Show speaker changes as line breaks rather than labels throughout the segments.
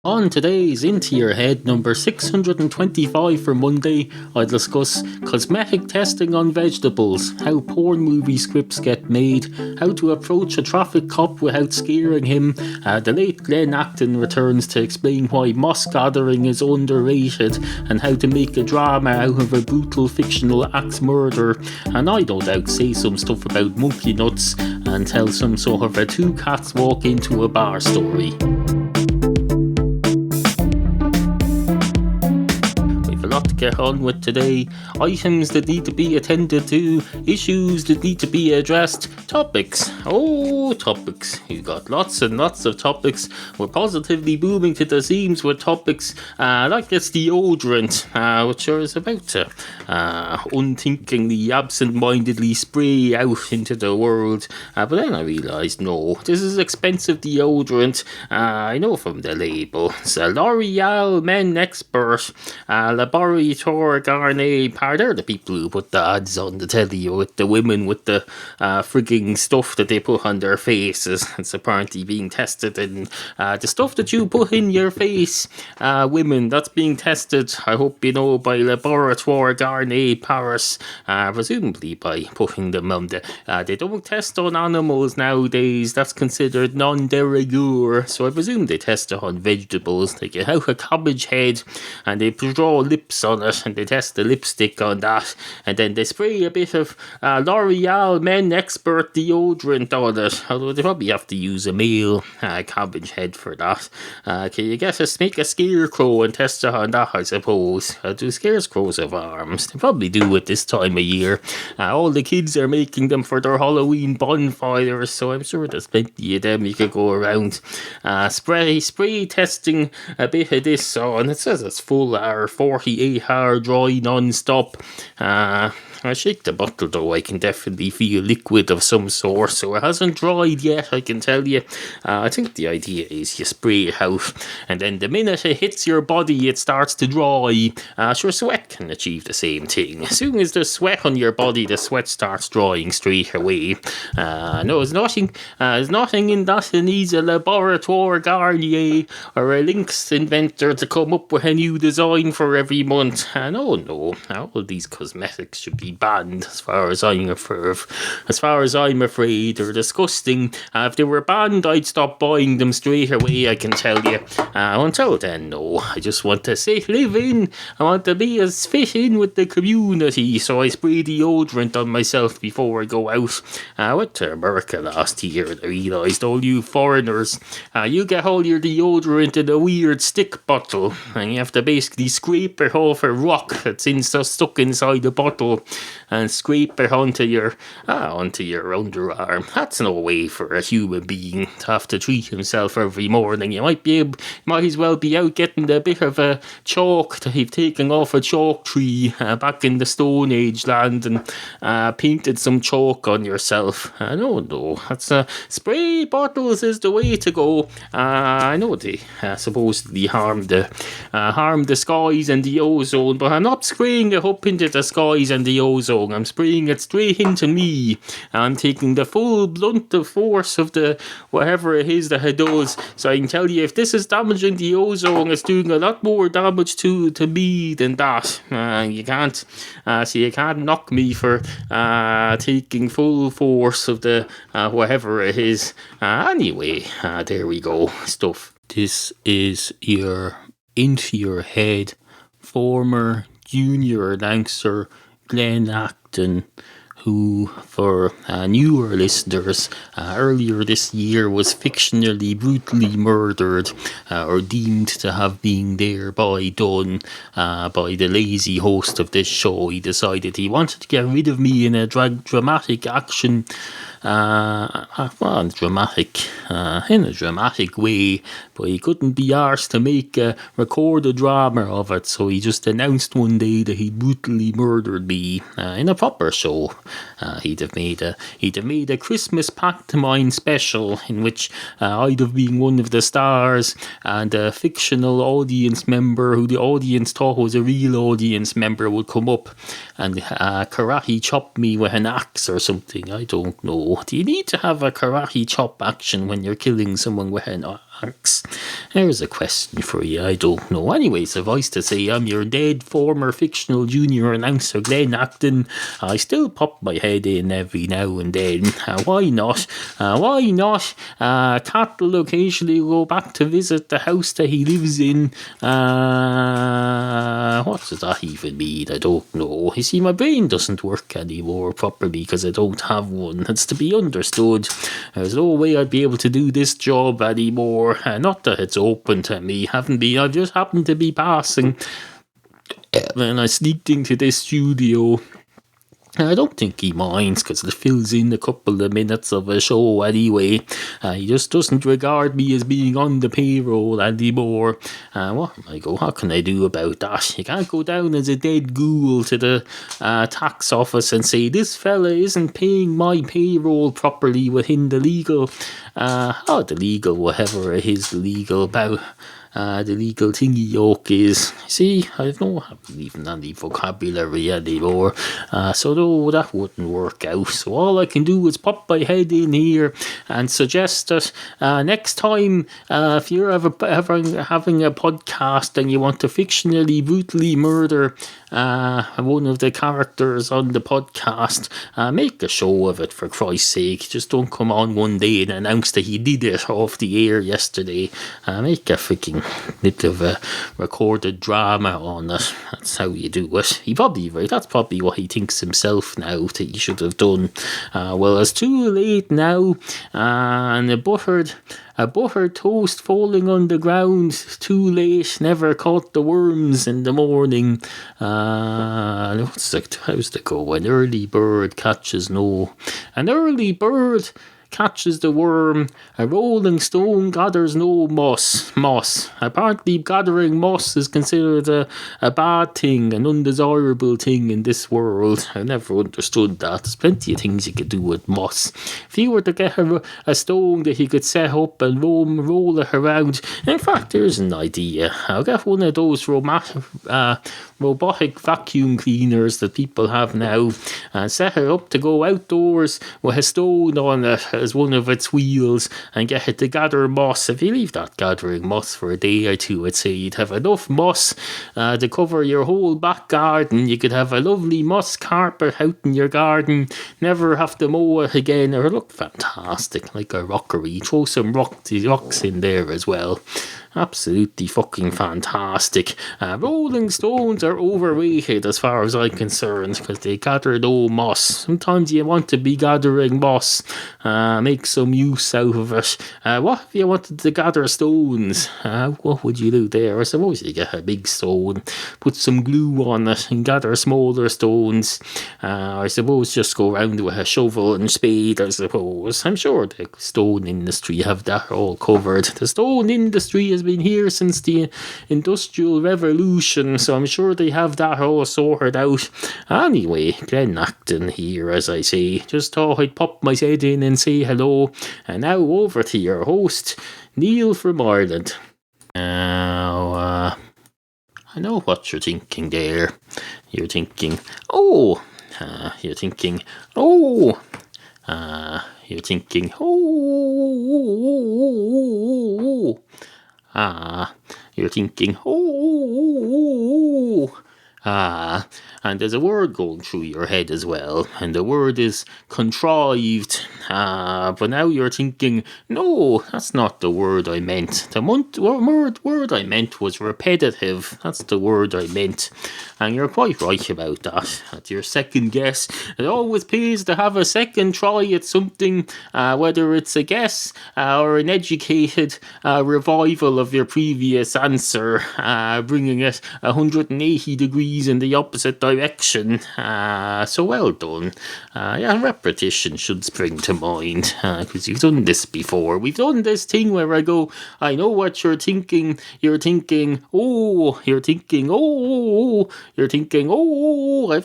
On today's Into Your Head number 625 for Monday, I discuss cosmetic testing on vegetables, how porn movie scripts get made, how to approach a traffic cop without scaring him, the late Glen Acton returns to explain why moss gathering is underrated, and how to make a drama out of a brutal fictional axe murder, and I no doubt say some stuff about monkey nuts and tell some sort of a two cats walk into a bar story. Lot to get on with today. Items that need to be attended to, issues that need to be addressed, topics. Oh, topics. You've got lots and lots of topics. We're positively booming to the seams with topics like this deodorant, which I was about to unthinkingly, absent-mindedly spray out into the world. But then I realised, no, this is expensive deodorant. I know from the label. It's a L'Oreal Men Expert, Proprietor, Garnet, they're the people who put the ads on the telly with the women with the frigging stuff that they put on their faces. It's apparently being tested, and the stuff that you put in your face, women, that's being tested, I hope you know, by Laboratoire Garnet Paris, presumably by putting them on they don't test on animals nowadays. That's considered non-de rigueur, so I presume they test it on vegetables. They get out a cabbage head and they draw lips on it, and they test the lipstick on that, and then they spray a bit of L'Oreal Men Expert deodorant on it, although they probably have to use a male cabbage head for that. Can you make a scarecrow and test it on that, I suppose? Do scarecrows have arms? They probably do at this time of year. All the kids are making them for their Halloween bonfires, so I'm sure there's plenty of them you could go around. Spray testing a bit of this on. It says it's full 48-hour dry non-stop. I shake the bottle though, I can definitely feel liquid of some sort, so it hasn't dried yet, I can tell you. I think the idea is you spray it out, and then the minute it hits your body, it starts to dry. Sure, sweat can achieve the same thing. As soon as there's sweat on your body, the sweat starts drying straight away. No, there's nothing in that that needs a Laboratoire Garnier or a Lynx inventor to come up with a new design for every month. No, all these cosmetics should be banned as far as I'm afraid. They're disgusting. If they were banned, I'd stop buying them straight away, I can tell you. Until then, no. I just want to live in. I want to be as fit in with the community, so I spray deodorant on myself before I go out. I went to America last year and I realised all you foreigners, you get all your deodorant in a weird stick bottle, and you have to basically scrape it off a rock that's stuck inside the bottle and scrape it onto your underarm. That's no way for a human being to have to treat himself every morning. You might as well be out getting a bit of a chalk that you've taken off a chalk tree back in the Stone Age land and painted some chalk on yourself. No, that's spray bottles is the way to go. I know they supposedly harm the skies and the ozone, but I'm not spraying it up into the skies and the ozone. I'm spraying it straight into me. I'm taking the full blunt of force of the whatever it is that it does. So I can tell you, if this is damaging the ozone, it's doing a lot more damage to me than that. You can't knock me for taking full force of the whatever it is. Anyway, there we go. Stuff. This is your Into Your Head former junior announcer Glen Acton, who, for newer listeners, earlier this year was fictionally brutally murdered, or deemed to have been thereby done by the lazy host of this show. He decided he wanted to get rid of me in a dramatic action. In a dramatic way, but he couldn't be arsed to record a drama of it, so he just announced one day that he brutally murdered me in a proper show. He'd have made a Christmas pantomime special in which I'd have been one of the stars, and a fictional audience member who the audience thought was a real audience member would come up and karate chop me with an axe or something. I don't know. Do you need to have a karate chop action when you're killing someone with an thanks. Here's a question for you. I don't know. Anyway, suffice to say, I'm your dead former fictional junior announcer, Glen Acton. I still pop my head in every now and then. Why not? Why not? Cat will occasionally go back to visit the house that he lives in. What does that even mean? I don't know. You see, my brain doesn't work anymore properly because I don't have one. It's to be understood. There's no way I'd be able to do this job anymore. Not that it's open to me. I've just happened to be passing when I sneaked into this studio. I don't think he minds because it fills in a couple of minutes of a show anyway. He just doesn't regard me as being on the payroll anymore. What am I go? How can I do about that? You can't go down as a dead ghoul to the tax office and say this fella isn't paying my payroll properly within the legal, whatever it is, the legal thingy yoke is. See, I haven't even any vocabulary anymore. So no, that wouldn't work out. So all I can do is pop my head in here and suggest that next time, if you're having a podcast and you want to fictionally brutally murder one of the characters on the podcast, make a show of it for Christ's sake. Just don't come on one day and announce that he did it off the air yesterday. Make a freaking bit of a recorded drama on it. That's how you do it. That's probably what he thinks himself now that he should have done. Well, it's too late now, and a buttered toast falling on the ground. Too late. Never caught the worms in the morning. How's the go? An early bird catches the worm. A rolling stone gathers no moss. Apparently gathering moss is considered a bad thing, an undesirable thing in this world. I never understood that. There's plenty of things you could do with moss. If you were to get a stone that you could set up and roll it around. In fact, there's an idea. I'll get one of those robotic vacuum cleaners that people have now and set it up to go outdoors with a stone on it as one of its wheels and get it to gather moss. If you leave that gathering moss for a day or two, I'd say you'd have enough moss to cover your whole back garden. You could have a lovely moss carpet out in your garden, never have to mow it again. It would look fantastic, like a rockery. Throw some rocks in there as well. Absolutely fucking fantastic. Rolling stones are overrated as far as I'm concerned because they gather no moss. Sometimes you want to be gathering moss. Make some use out of it. What if you wanted to gather stones? What would you do there? I suppose you get a big stone, put some glue on it and gather smaller stones. I suppose just go around with a shovel and spade, I suppose. I'm sure the stone industry have that all covered. The stone industry has been here since the Industrial Revolution, so I'm sure they have that all sorted out. Anyway, Glen Acton here, as I say. Just thought I'd pop my head in and say hello. And now over to your host, Neal from Ireland. Now, I know what you're thinking there. You're thinking, you're thinking, and there's a word going through your head as well, and the word is contrived. But now you're thinking, no, that's not the word I meant. The word I meant was repetitive. That's the word I meant. And you're quite right about that. At your second guess, it always pays to have a second try at something, whether it's a guess or an educated revival of your previous answer, bringing it 180 degrees in the opposite direction. So well done. Repetition should spring to mind, because you've done this before. We've done this thing where I go, I know what you're thinking, I've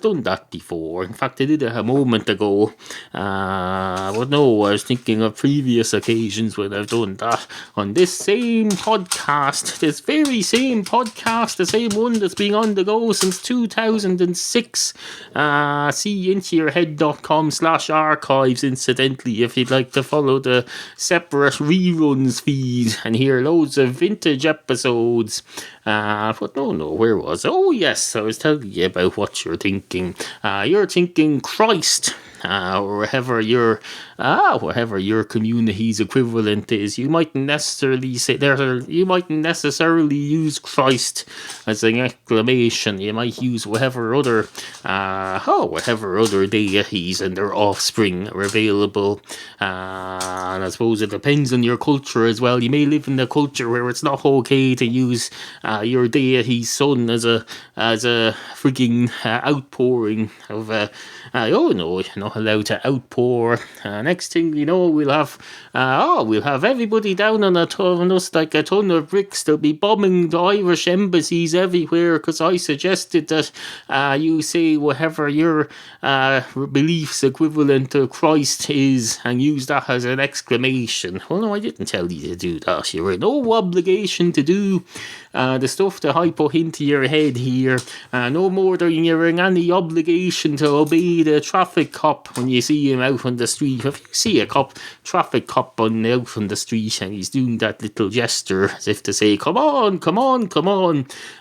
done that before. In fact, I did it a moment ago. But no, I was thinking of previous occasions when I've done that on this same podcast, the same one that's been on the go since since 2006. See intoyourhead.com/archives, incidentally, if you'd like to follow the separate reruns feed and hear loads of vintage episodes. But no, where was I? Oh yes, I was telling you about what you're thinking. You're thinking Christ. Or wherever your community's equivalent is. You mightn't necessarily use Christ as an exclamation. You might use whatever other deities and their offspring are available. And I suppose it depends on your culture as well. You may live in a culture where it's not okay to use your deity's son as a frigging outpouring of you're not allowed to outpour. Next thing you know, we'll have everybody down on us like a ton of bricks. They'll be bombing the Irish embassies everywhere because I suggested that you say whatever your beliefs equivalent to Christ is and use that as an exclamation. Well, no, I didn't tell you to do that. You're in no obligation to do the stuff that I put into your head here. No more than you're in any obligation to obey the traffic cop when you see him out on the street. If you see a traffic cop out on the street and he's doing that little gesture as if to say, come on.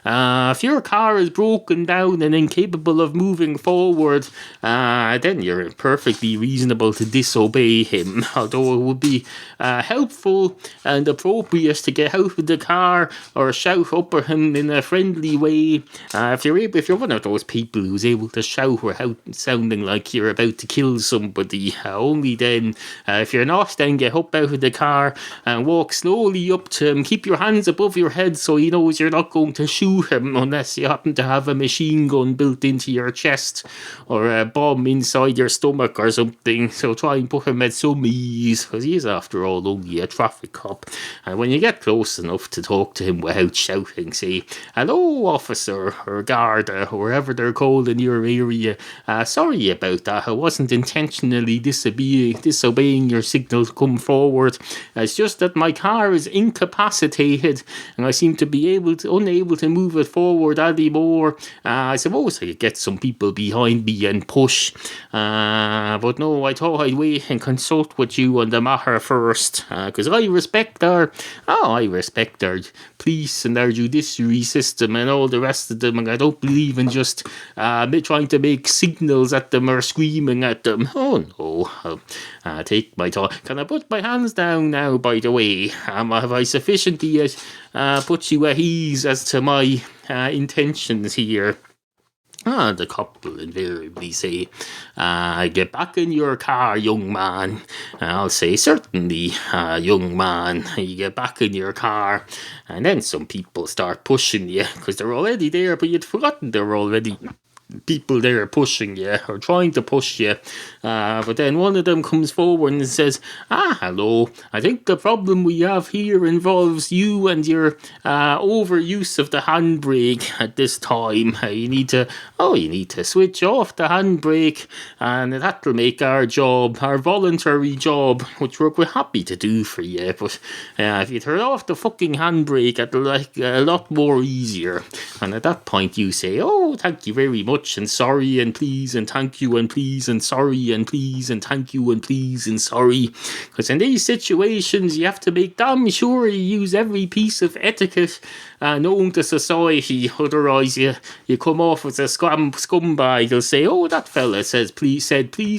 If your car is broken down and incapable of moving forward, then you're perfectly reasonable to disobey him. Although it would be helpful and appropriate to get out of the car or shout up at him in a friendly way. If you're one of those people who's able to shout without sounding like you're about to kill somebody, only then. If you're not, then get up out of the car and walk slowly up to him. Keep your hands above your head so he knows you're not going to shoot him unless you happen to have a machine gun built into your chest or a bomb inside your stomach or something. So try and put him at some ease, because he is, after all, only a traffic cop. And when you get close enough to talk to him without shouting, say, hello, officer, or guard, or wherever they're called in your area. Sorry about that. I wasn't intentionally disobeying your signal to come forward. It's just that my car is incapacitated and I seem to be unable to move it forward anymore. I suppose I could get some people behind me and push. But no, I thought I'd wait and consult with you on the matter first. Because I respect our police and our judiciary system and all the rest of them, and I don't believe in just trying to make signals at them or screaming at them. Oh no, take my time. Can I put my hands down now, by the way? Have I sufficiently put you at ease as to my intentions here? The cop will invariably say, get back in your car, young man. I'll say, certainly, young man. You get back in your car. And then some people start pushing you, because they're already there, but you'd forgotten they're already people there pushing you or trying to push you, but then one of them comes forward and says, hello, I think the problem we have here involves you and your overuse of the handbrake at this time. You need to switch off the handbrake, and that'll make our voluntary job, which we're happy to do for you, but if you turn off the fucking handbrake, it'll like a lot more easier. And at that point you say, oh, thank you very much, and sorry and please and thank you and please and sorry and please and thank you and please and sorry. Because in these situations you have to make damn sure you use every piece of etiquette known to society, otherwise you come off as a scumbag. They'll say, oh, that fella said please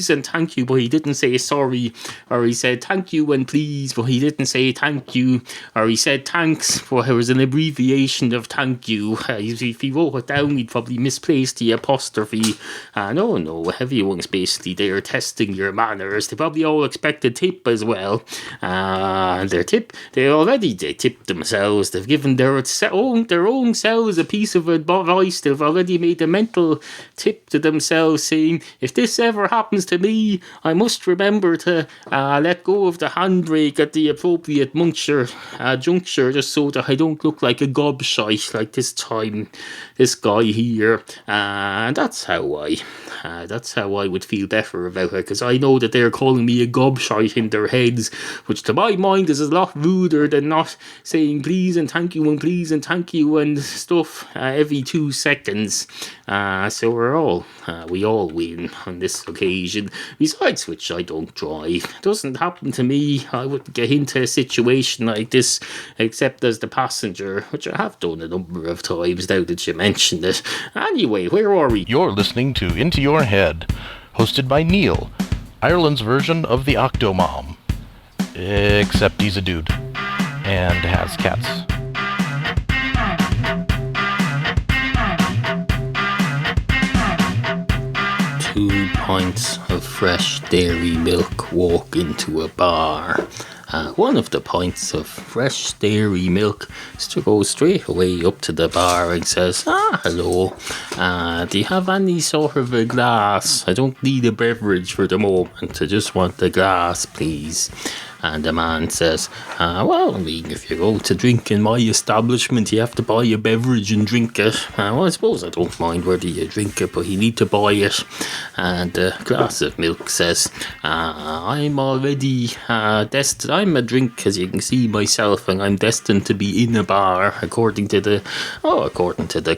and thank you, but he didn't say sorry, or he said thank you and please, but he didn't say thank you, or he said thanks, but it was an abbreviation of thank you. If he wrote it down, he'd probably misplace the apostrophe. No, everyone's basically there testing your manners. They probably all expect a tip as well. They tipped themselves. They've given their own selves a piece of advice. They've already made a mental tip to themselves saying, if this ever happens to me, I must remember to let go of the handbrake at the appropriate juncture, just so that I don't look like a gobshite like this time. This guy here. here. And that's how I would feel better about it, because I know that they're calling me a gobshite in their heads, which to my mind is a lot ruder than not saying please and thank you and stuff every 2 seconds. So we all win on this occasion. Besides which, I don't drive. It doesn't happen to me. I wouldn't get into a situation like this except as the passenger, which I have done a number of times now that you mentioned it. Anyway, where are we?
You're listening to Into Your Head, hosted by Neal, Ireland's version of the Octomom. Except he's a dude and has cats.
Two pints of fresh dairy milk walk into a bar. One of the pints of fresh dairy milk goes straight away up to the bar and says, hello, do you have any sort of a glass? I don't need a beverage for the moment, I just want a glass, please. And the man says, if you go to drink in my establishment, you have to buy a beverage and drink it. I suppose I don't mind whether you drink it, but you need to buy it. And the glass of milk says, I'm already destined. I'm a drink, as you can see myself, and I'm destined to be in a bar, according to the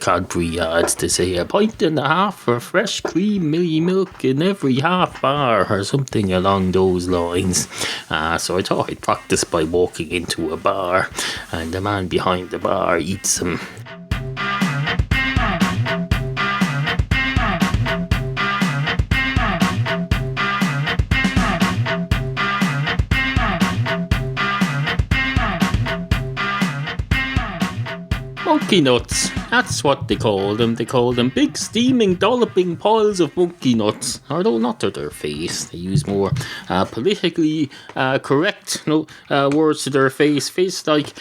Cadbury ads. To say 1.5 pints for fresh cream milk in every half bar, or something along those lines. So I thought I'd practice by walking into a bar, and the man behind the bar eats them. Monkey nuts, that's what they call them. They call them big steaming dolloping piles of monkey nuts. Although not to their face, they use more politically correct words to their face. Face like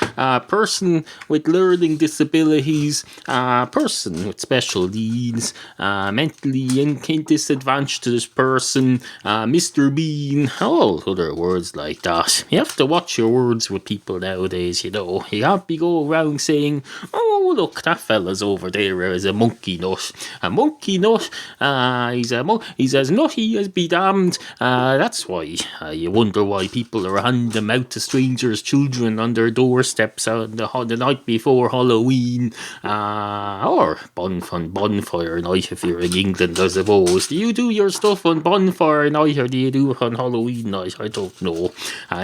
person with learning disabilities, person with special needs, mentally disadvantaged person, Mr. Bean, all other words like that. You have to watch your words with people nowadays, you know. You can't be going around saying, oh, look, that fella's over there is a monkey nut. A monkey nut, he's as nutty as be damned. That's why you wonder why people are handing them out to strangers' children on their doorsteps on the night before Halloween. Or bonfire night if you're in England, I suppose. Do you do your stuff on bonfire night, or do you do it on Halloween night? I don't know.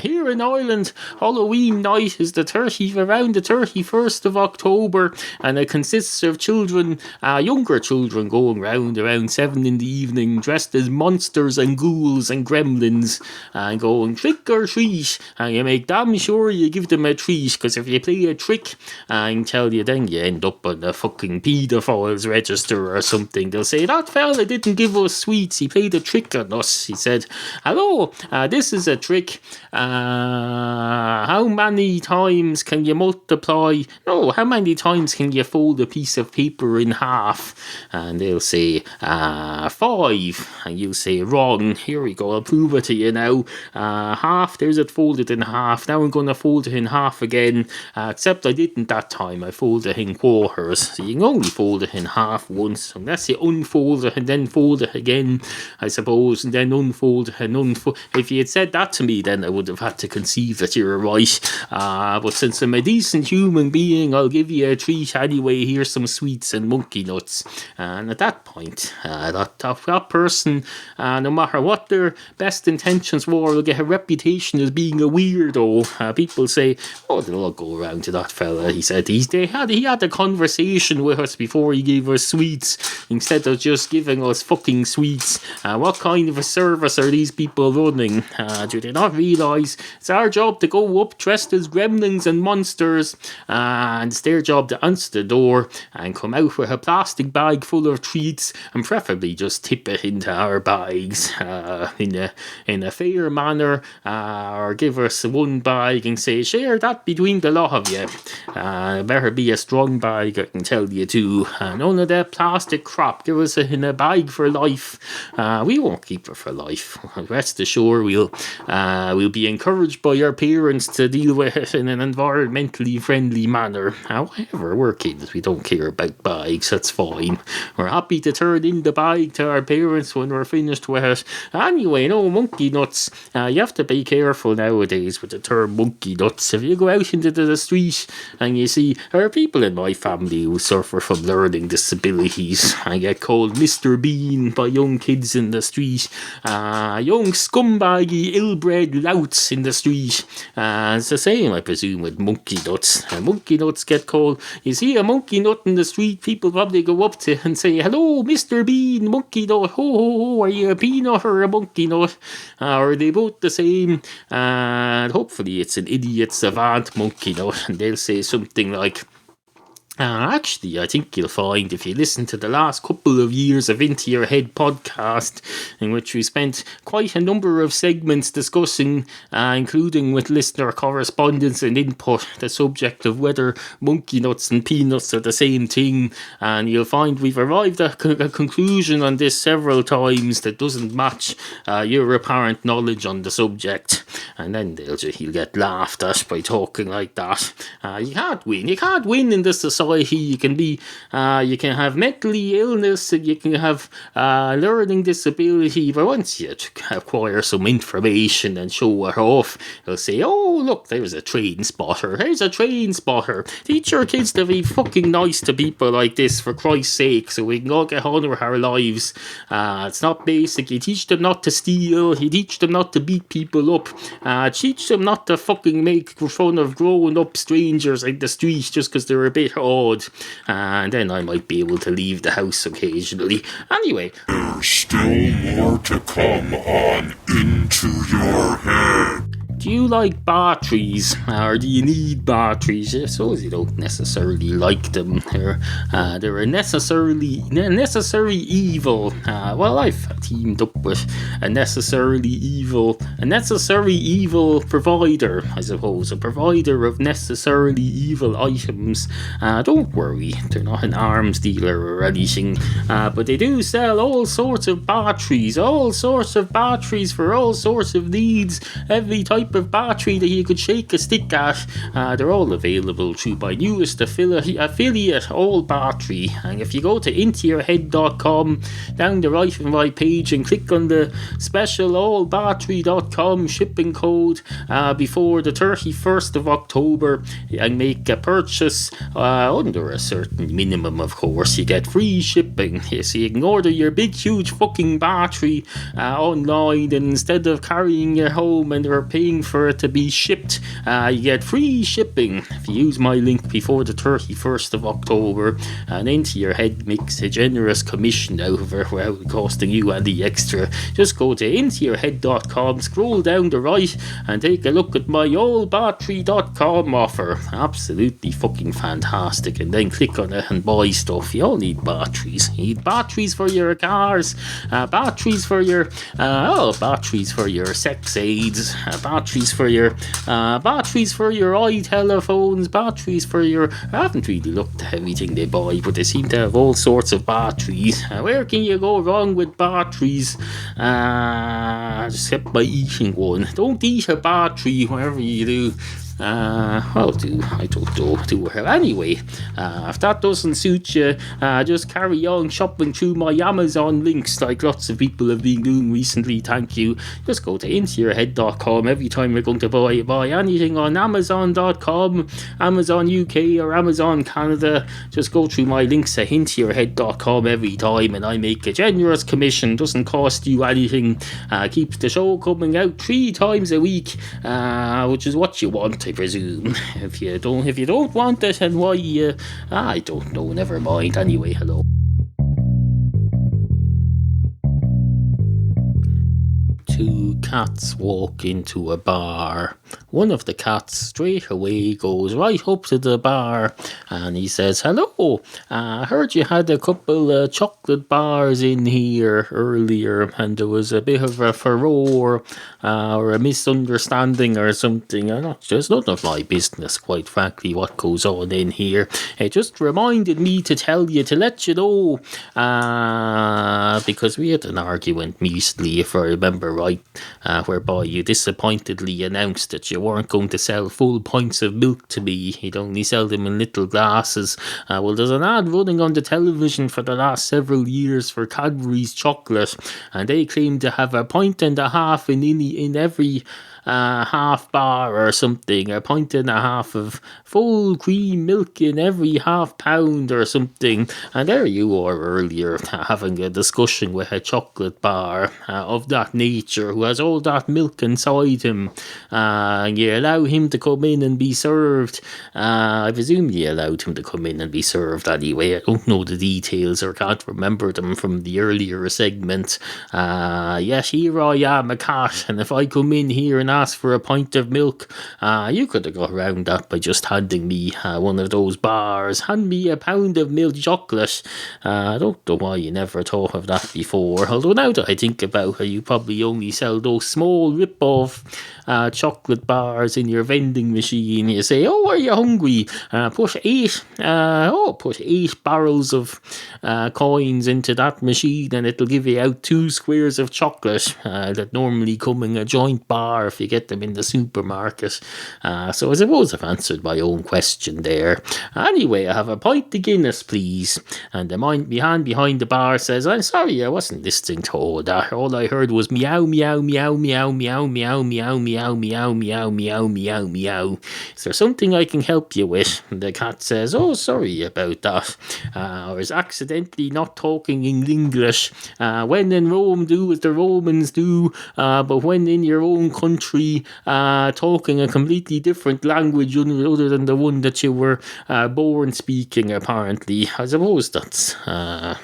Here in Ireland, Halloween night is around the 31st of October, and it consists of children, younger children, going around 7 in the evening, dressed as monsters and ghouls and gremlins, and going trick or treat, and you make damn sure you give them a treat, because if you play a trick, I can tell you, then you end up on the fucking paedophiles register or something. They'll say, that fella didn't give us sweets, he played a trick on us. He said, hello, this is a trick. How many times can you multiply? No, how many times can you fold a piece of paper in half? And they'll say 5, and you'll say wrong. Here we go, I'll prove it to you now. Half, there's it folded in half. Now I'm going to fold it in half again, except I didn't that time. I folded it in quarters. So you can only fold it in half once, unless you unfold it and then fold it again, I suppose, and then unfold it and unfold. If you had said that to me, then I would have had to conceive that you were right. But since I'm a decent human being, I'll give you a treat anyway. Here's some sweets and monkey nuts. And at that point, that person, no matter what their best intentions were, will get a reputation as being a weirdo. People say, oh, they'll all go around to that fella. He said he had a conversation with us before he gave us sweets, instead of just giving us fucking sweets. What kind of a service are these people running? Do they not realise it's our job to go up dressed as gremlins and monsters, and it's their job to answer the door and come out with a plastic bag full of treats, and preferably just tip it into our bags in a fair manner, or give us one bag and say, share that between the lot of you. Better be a strong bag, I can tell you too. None of that plastic crap. Give us it in a bag for life. We won't keep it for life. Rest assured, we'll be encouraged by our parents to deal with it in an environmentally friendly manner. However, we're kids. We don't care about bags. That's fine. We're happy to turn in the bag to our parents when we're finished with it. Anyway, no, monkey nuts. You have to be careful nowadays with the term monkey nuts. If you go out into the street and you see, there are people in my family who suffer from learning disabilities. I get called Mr. Bean by young kids in the street. Young scumbaggy, ill-bred louts in the street. It's the same, I presume, with monkey nuts. Monkey nuts get called. You see a monkey nut in the street, people probably go up to and say, "Hello, Mr. Bean, monkey nut. Ho, ho, ho, are you a peanut or a monkey nut? Are they both the same?" And hopefully it's an idiot savant monkey nut, and they'll say something like, actually, I think you'll find if you listen to the last couple of years of Into Your Head podcast, in which we spent quite a number of segments discussing, including with listener correspondence and input, the subject of whether monkey nuts and peanuts are the same thing, and you'll find we've arrived at a conclusion on this several times that doesn't match your apparent knowledge on the subject, and then he'll get laughed at by talking like that. You can't win in this society. You can be, you can have mentally illness, and you can have learning disability, but once you acquire some information and show it off, they'll say, "Oh, look, there's a train spotter. There's a train spotter. Teach your kids to be fucking nice to people like this, for Christ's sake, so we can all get on with our lives." It's not basic. You teach them not to steal. You teach them not to beat people up. Teach them not to fucking make fun of growing up strangers in the street just because they're a bit odd. And then I might be able to leave the house occasionally. Anyway.
There's still more to come on Into Your Head.
Do you like batteries, or do you need batteries? I suppose you don't necessarily like them. They're a necessary evil. Well, I've teamed up with a necessary evil provider, I suppose, a provider of necessarily evil items. Don't worry, they're not an arms dealer or anything, but they do sell all sorts of batteries for all sorts of needs, every type of battery that you could shake a stick at. They're all available through my newest affiliate, All Battery. And if you go to intoyourhead.com, down the right of my page, and click on the special allbattery.com shipping code before the 31st of October, and make a purchase under a certain minimum, of course, you get free shipping. So you can order your big huge fucking battery online, and instead of carrying it home and or paying for it to be shipped, you get free shipping if you use my link before the 31st of October. And Into Your Head makes a generous commission out of it without costing you any extra. Just go to intoyourhead.com, scroll down the right, and take a look at my allbattery.com offer. Absolutely fucking fantastic. And then click on it and buy stuff. You all need batteries. You need batteries for your cars, batteries for your sex aids, batteries for your iTelephones, batteries for your... I haven't really looked at everything they buy, but they seem to have all sorts of batteries. Where can you go wrong with batteries? Except by eating one. Don't eat a battery, whatever you do. I don't know. Anyway, if that doesn't suit you, just carry on shopping through my Amazon links like lots of people have been doing recently, thank you. Just go to intoyourhead.com every time you're going to buy anything on Amazon.com, Amazon UK or Amazon Canada. Just go through my links at intoyourhead.com every time, and I make a generous commission. Doesn't cost you anything. Keeps the show coming out 3 times a week, which is what you want, I presume. If you don't want it, and why, I don't know, never mind. Anyway, hello. Two cats walk into a bar. One of the cats straight away goes right up to the bar, and he says, "Hello, I heard you had a couple of chocolate bars in here earlier, and there was a bit of a furore or a misunderstanding or something. It's none of my business, quite frankly, what goes on in here. It just reminded me to tell you, to let you know, because we had an argument recently, if I remember right, whereby you disappointedly announced that you weren't going to sell full pints of milk to me. You'd only sell them in little glasses. Well, there's an ad running on the television for the last several years for Cadbury's chocolate, and they claim to have a pint and a half in every half bar or something, a pint and a half of full cream milk in every half pound or something. And there you were earlier having a discussion with a chocolate bar of that nature who has all that milk inside him, and you allow him to come in and be served. I presume you allowed him to come in and be served anyway. I don't know the details or can't remember them from the earlier segment. Yes, here I am, a cat, and if I come in here and ask for a pint of milk, you could have got around that by just handing me one of those bars. Hand me a pound of milk chocolate. I don't know why you never thought of that before, although now that I think about it, you probably only sell those small rip-off chocolate bars in your vending machine. You say, oh, are you hungry? Put 8 barrels of coins into that machine and it'll give you out 2 squares of chocolate that normally come in a joint bar if you get them in the supermarket. So I suppose I've answered my own question there. Anyway, I have a pint of Guinness, please. And the man behind the bar says, I'm sorry, I wasn't listening to all that. All I heard was meow, meow, meow, meow, meow, meow, meow, meow, meow, meow, meow, meow, meow. Is there something I can help you with? And the cat says, oh, sorry about that. I was accidentally not talking in English. When in Rome, do as the Romans do. But when in your own country, talking a completely different language other than the one that you were born speaking, apparently. I suppose that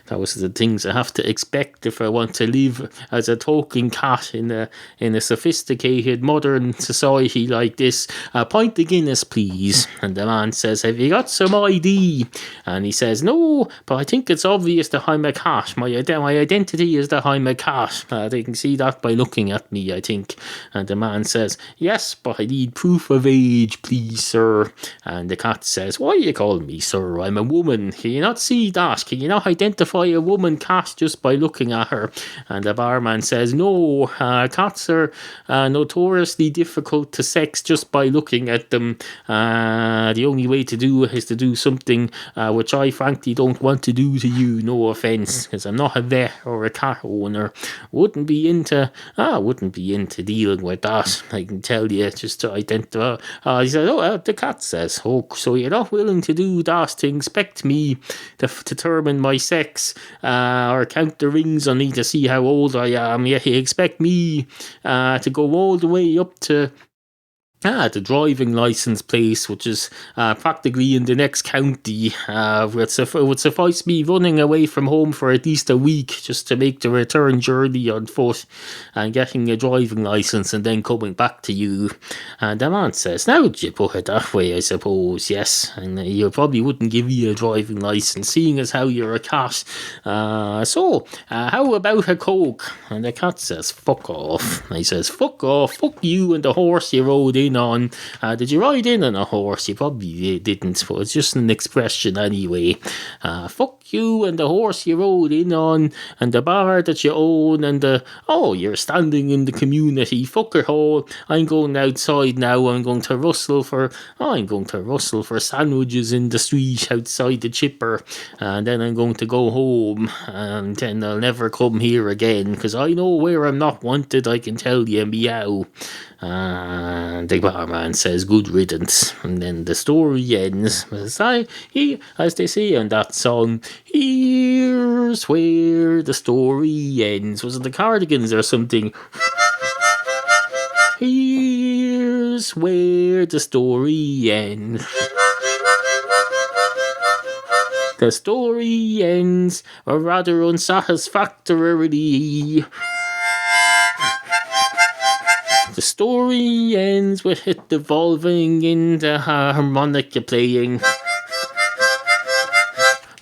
was the things I have to expect if I want to live as a talking cat in a sophisticated modern society like this. A pint of Guinness, please. And the man says, have you got some ID? And he says, no, but I think it's obvious that I'm a cat. My identity is that I'm a cat. They can see that by looking at me, I think. And the man says, yes, but I need proof of age, please, sir. And the cat says, why are you calling me sir? I'm a woman. Can you not see that? Can you not identify a woman cat just by looking at her? And the barman says, no, cats are notoriously difficult to sex just by looking at them. The only way to do is to do something which I frankly don't want to do to you, no offence, because I'm not a vet or a cat owner. Wouldn't be into dealing with that, I can tell you, just to identify. He says, the cat says, oh, so you're not willing to do that, to inspect me, to determine my sex, or count the rings on me to see how old I am. Yeah, you expect me to go all the way up to the driving licence place, which is practically in the next county. It would suffice me running away from home for at least a week just to make the return journey on foot and getting a driving licence and then coming back to you. And the man says, now that you put it that way, I suppose, yes. And you probably wouldn't give you a driving licence, seeing as how you're a cat. So, how about a Coke? And the cat says, fuck off. And he says, fuck off, fuck you and the horse you rode in on. Did you ride in on a horse? You probably didn't, but it's just an expression anyway. Fuck you and the horse you rode in on, and the bar that you own, and you're standing in the community. Fucker hole. I'm going outside now. I'm going to rustle for sandwiches in the street outside the chipper, and then I'm going to go home, and then I'll never come here again, because I know where I'm not wanted, I can tell you, meow. And the barman says, good riddance. And then the story ends. As they say on that song, here's where the story ends. Was it the Cardigans or something? Here's where the story ends. The story ends rather unsatisfactorily. The story ends with it devolving into harmonica playing.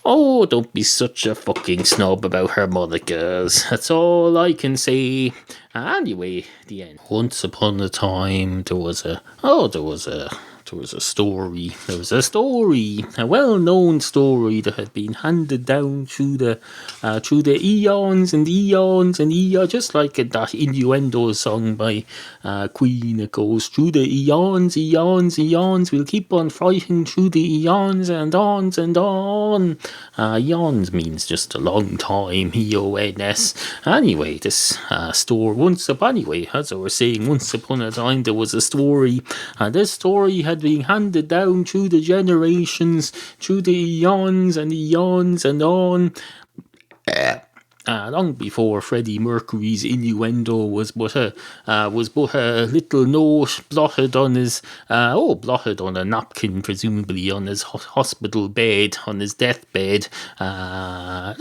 Oh, don't be such a fucking snob about harmonicas. That's all I can say. Anyway, the end. Once upon a time, there was a there was a story, a well-known story that had been handed down through the eons and eons and eons, just like that innuendo song by Queen. It goes, through the eons, eons, eons, we'll keep on fighting through the eons and ons and on. Eons means just a long time, E-O-N-S. Anyway, this as I was saying, once upon a time there was a story, and this story had been handed down through the generations, through the eons and eons and on. Long before Freddie Mercury's innuendo was but a little note blotted on a napkin, presumably on his hospital bed, on his deathbed. Long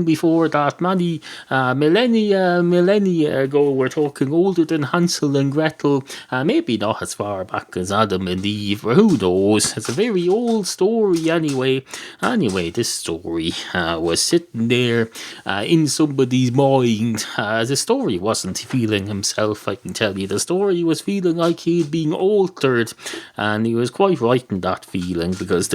before that, many millennia ago. We're talking older than Hansel and Gretel, maybe not as far back as Adam and Eve, or who knows. It's a very old story anyway. This story was sitting there in somebody's mind. The story wasn't feeling himself, I can tell you. The story was feeling like he'd been altered, and he was quite right in that feeling, because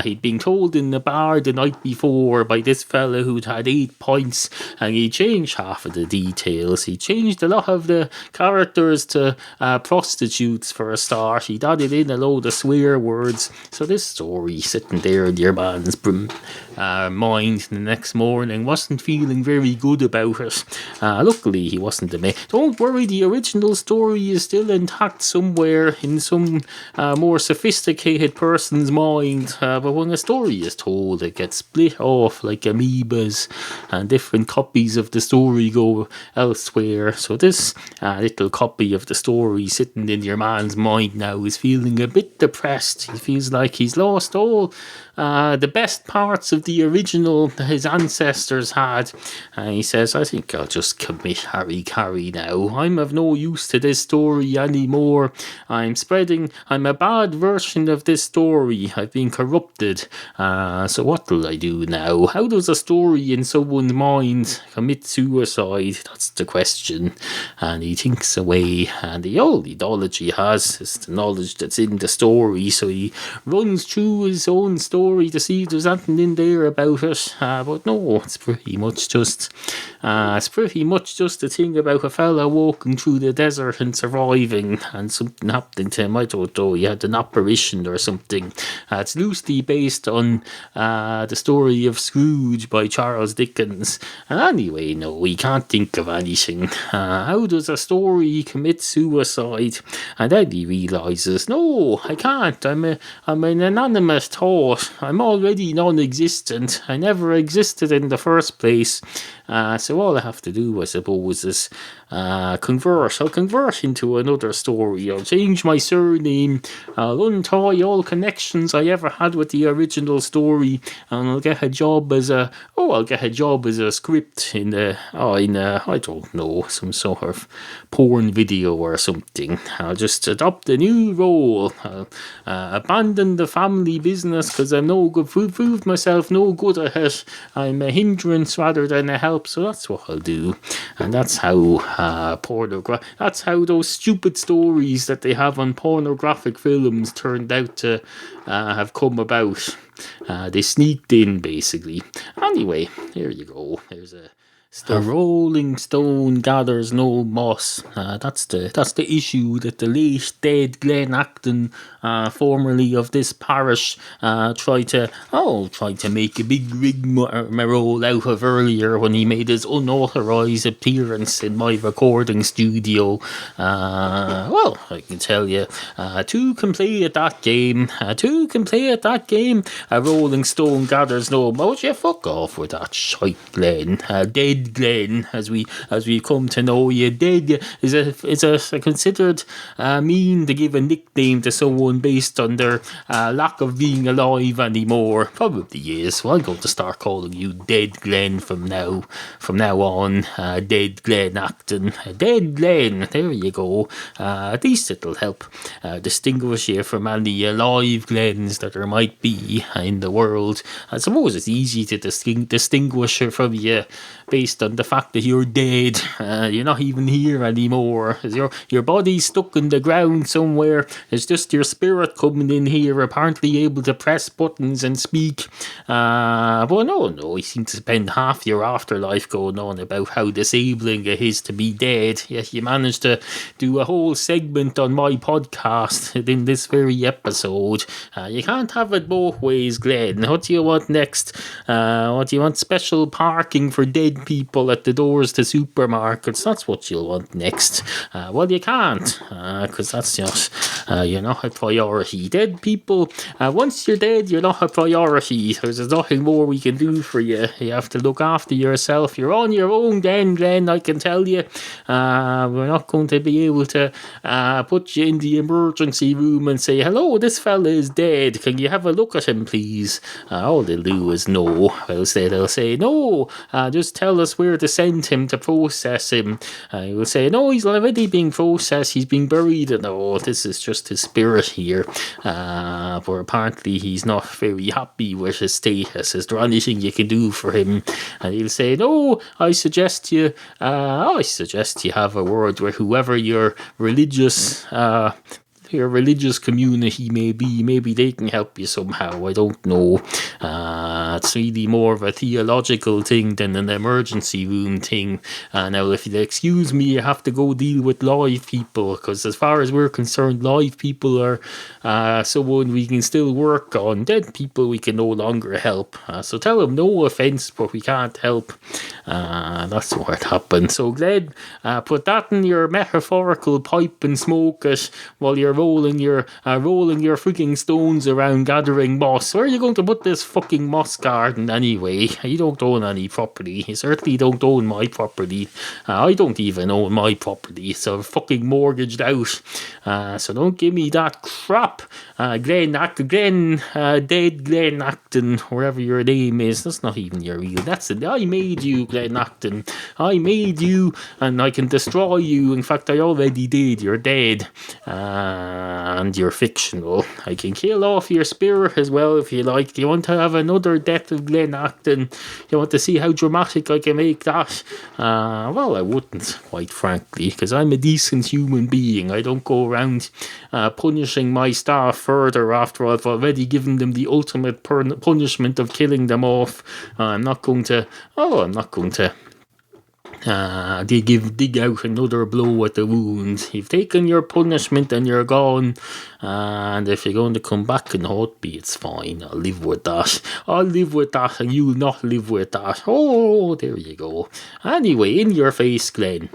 he'd been told in the bar the night before by this fella who'd had 8 pints, and he changed half of the details. He changed a lot of the characters to prostitutes for a start. He'd added in a load of swear words. So this story sitting there in your man's mind the next morning wasn't feeling very good about it. Luckily he wasn't a man. Don't worry, the original story is still intact somewhere in some more sophisticated person's mind, but when a story is told, it gets split off like amoebas, and different copies of the story go elsewhere. So this little copy of the story sitting in your man's mind now is feeling a bit depressed. He feels like he's lost all the best parts of the original that his ancestors had. And he says, I think I'll just commit Harry Carey now. I'm of no use to this story anymore. I'm a bad version of this story. I've been corrupted. So what will I do now? How does a story in someone's mind commit suicide? That's the question. And he thinks away, and all the knowledge he has is the knowledge that's in the story. So he runs through his own story to see if there's anything in there about it, but no, it's pretty much just a thing about a fella walking through the desert and surviving, and something happening to him. I don't know, he had an apparition or something. It's loosely based on the story of Scrooge by Charles Dickens. And anyway, no, he can't think of anything. How does a story commit suicide? And then he realises, no, I can't. I'm an inanimate thought. I'm already non-existent. I never existed in the first place. So all I have to do, I suppose, is convert. I'll convert into another story. I'll change my surname. I'll untie all connections I ever had with the original story, and I'll get a job as a script in I don't know, some sort of porn video or something. I'll just adopt a new role. I'll abandon the family business because I'm no good. Proved myself no good at it. I'm a hindrance rather than a help. So that's what I'll do, and that's how that's how those stupid stories that they have on pornographic films turned out to have come about. They sneaked in, basically. Anyway, there you go. There's a rolling stone gathers no moss. That's the issue that the late dead Glen Acton, formerly of this parish, tried to make a big rigmarole out of earlier when he made his unauthorised appearance in my recording studio. Well, I can tell you, two can play at that game. A rolling stone gathers no moss. Yeah, fuck off with that shite, Glen. Dead Glen, as we come to know you. Dead is a considered mean to give a nickname to someone based on their lack of being alive anymore. Probably is. Well, I'm going to start calling you Dead Glen from now on. Dead Glen Acton. Dead Glen. There you go. At least it'll help distinguish you from any alive Glens that there might be in the world. I suppose it's easy to distinguish her from you based based on the fact that you're dead. You're not even here anymore. Your body's stuck in the ground somewhere. It's just your spirit coming in here, apparently able to press buttons and speak. But no, you seem to spend half your afterlife going on about how disabling it is to be dead. Yet you managed to do a whole segment on my podcast in this very episode. You can't have it both ways, Glenn. What do you want next? What do you want? Special parking for dead people at the doors to supermarkets? That's what you'll want next. Well, you can't, because that's just, you're not a priority. Dead people, once you're dead, you're not a priority. There's nothing more we can do for you. You have to look after yourself. You're on your own then, Glenn, I can tell you. We're not going to be able to put you in the emergency room and say, hello, this fella is dead. Can you have a look at him, please? All they'll do is no. They'll say, no, just tell us where to send him to process him. You'll say, no, he's already being processed. He's being buried. And this is just his spirit here. But apparently he's not very happy with his status. Is there anything you can do for him? And he'll say, no, I suggest you have a word with whoever your religious community may be. Maybe they can help you somehow. I don't know. It's really more of a theological thing than an emergency room thing. Now, if you'll excuse me, you have to go deal with live people, because as far as we're concerned, live people are someone we can still work on. Dead people we can no longer help. So tell them no offence, but we can't help. That's what happened. So Glenn, put that in your metaphorical pipe and smoke it while you're rolling your freaking stones around gathering moss. Where are you going to put this fucking moss garden anyway? You don't own any property. You certainly don't own my property. I don't even own my property. So fucking mortgaged out. So don't give me that crap. Glen Acton, wherever your name is. That's not even your real. That's it. I made you, Glen Acton. I made you, and I can destroy you. In fact, I already did. You're dead. And you're fictional. I can kill off your spirit as well if you like. Do you want to have another death of Glen Acton? You want to see how dramatic I can make that? Well, I wouldn't, quite frankly, because I'm a decent human being. I don't go around punishing my staff further after I've already given them the ultimate punishment of killing them off. I'm not going to dig out another blow at the wound. You've taken your punishment and you're gone. And if you're going to come back and haunt me, it's fine. I'll live with that. And you'll not live with that. Oh, there you go. Anyway, in your face, Glenn.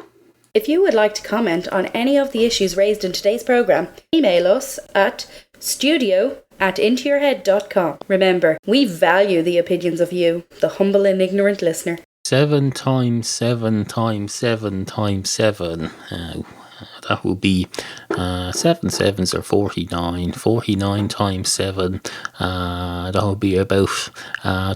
If you would like to comment on any of the issues raised in today's programme, email us at studio@intoyourhead.com. Remember, we value the opinions of you, the humble and ignorant listener.
7 times 7 times 7 times 7. That will be 7 sevens are 49. 49 times 7. That will be about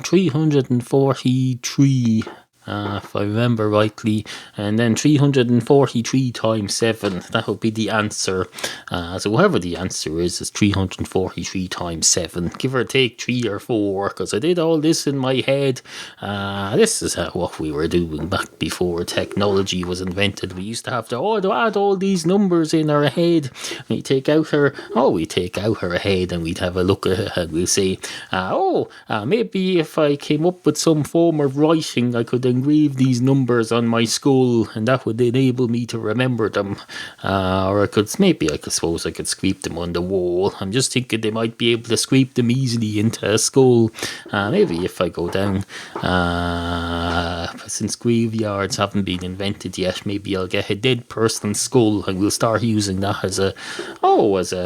343. If I remember rightly, and then 343 times 7, that would be the answer. So whatever the answer is 343 times 7, give or take 3 or 4, because I did all this in my head. This is what we were doing back before technology was invented. We used to have to add all these numbers in our head. We take out our head and we'd have a look at it and we'll say, maybe if I came up with some form of writing, I could engrave these numbers on my skull, and that would enable me to remember them. Or I could scrape them on the wall. I'm just thinking they might be able to scrape them easily into a skull. Maybe if I go down, since graveyards haven't been invented yet, maybe I'll get a dead person's skull and we'll start using that as a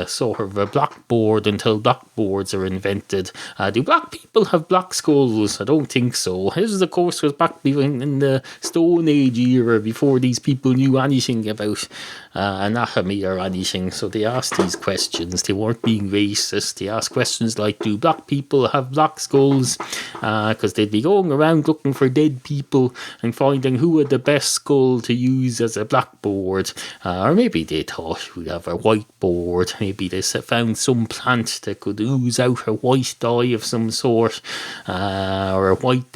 sort of a blackboard until blackboards are invented. Do black people have black skulls? I don't think so. This, of course, was back in the Stone Age era, before these people knew anything about anatomy or anything. So they asked these questions. They weren't being racist. They asked questions like, do black people have black skulls? Because they'd be going around looking for dead people and finding who had the best skull to use as a blackboard. Or maybe they thought we'd have a whiteboard. Maybe they found some plant that could ooze out a white dye of some sort, or a black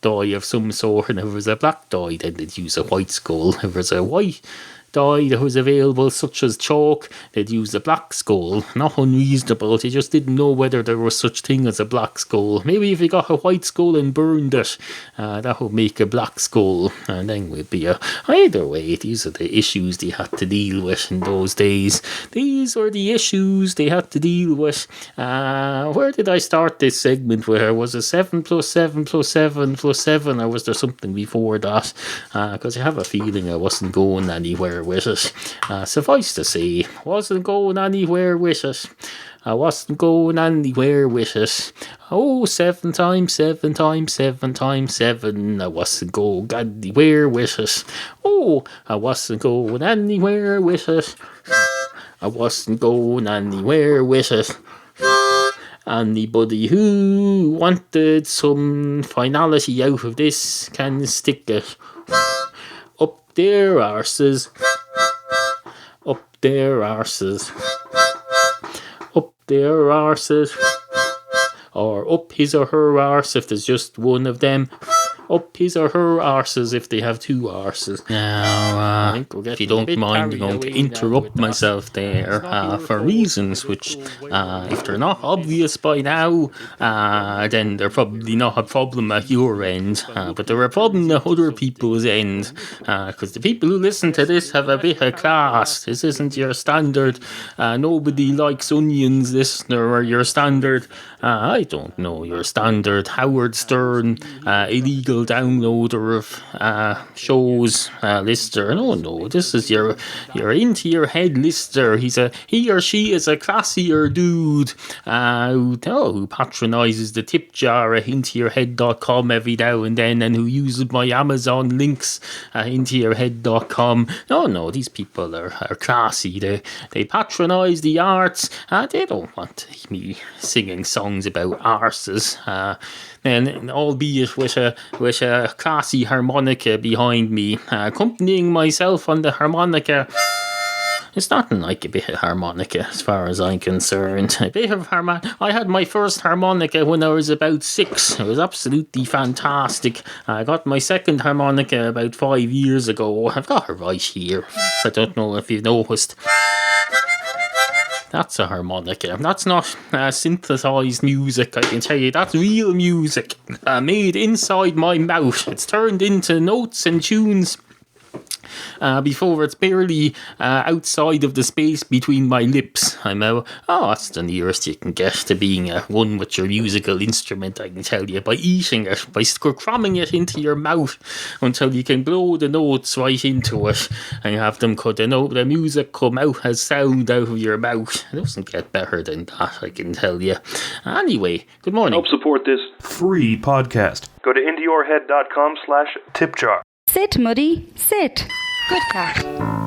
dye of some sort. store and if it was a black dye, then they'd use a white skull. If it was a white dye that was available, such as chalk, they'd use a black skull. Not unreasonable, they just didn't know whether there was such thing as a black skull. Maybe if you got a white skull and burned it, that would make a black skull, and then would be either way. These are the issues they had to deal with in those days. These were the issues they had to deal with. Where did I start this segment with? Was it 7 plus 7 plus 7 plus 7, or was there something before that? Because I have a feeling I wasn't going anywhere with it. Suffice to say, wasn't going anywhere with it. I wasn't going anywhere with it. Oh, 7 times 7 times 7 times 7. I wasn't going anywhere with it. Oh, I wasn't going anywhere with it. I wasn't going anywhere with it. Anybody who wanted some finality out of this can stick it up their arses. Up their arses. Up their arses. Or up his or her arse if there's just one of them. Up his or her arses if they have 2 arses. Now, if you don't mind, I'm going to interrupt myself there for reasons which, if they're not obvious by now, then they're probably not a problem at your end, but they're a problem at other people's end, because the people who listen to this have a bit of class. This isn't your standard nobody likes onions listener, or your standard, I don't know, your standard Howard Stern illegal downloader of shows lister. No, this is your into your head lister. He or she is a classier dude who patronises the tip jar at intoyourhead.com every now and then, and who uses my Amazon links at intoyourhead.com. No, these people are classy. They patronise the arts. They don't want me singing songs about arses. And albeit with a classy harmonica behind me, accompanying myself on the harmonica. It's nothing like a bit of harmonica as far as I'm concerned. A bit of I had my first harmonica when I was about 6. It was absolutely fantastic. I got my second harmonica about 5 years ago. I've got her right here. I don't know if you've noticed. That's a harmonica. That's not synthesized music, I can tell you. That's real music made inside my mouth. It's turned into notes and tunes before it's barely outside of the space between my lips. That's the nearest you can get to being one with your musical instrument, I can tell you, by eating it, by cramming it into your mouth until you can blow the notes right into it and have them the music come out as sound out of your mouth. It doesn't get better than that, I can tell you. Anyway, good morning.
Help support this
free podcast.
Go to indieyourhead.com/tipjar.
Sit, Muddy, sit. Good cat.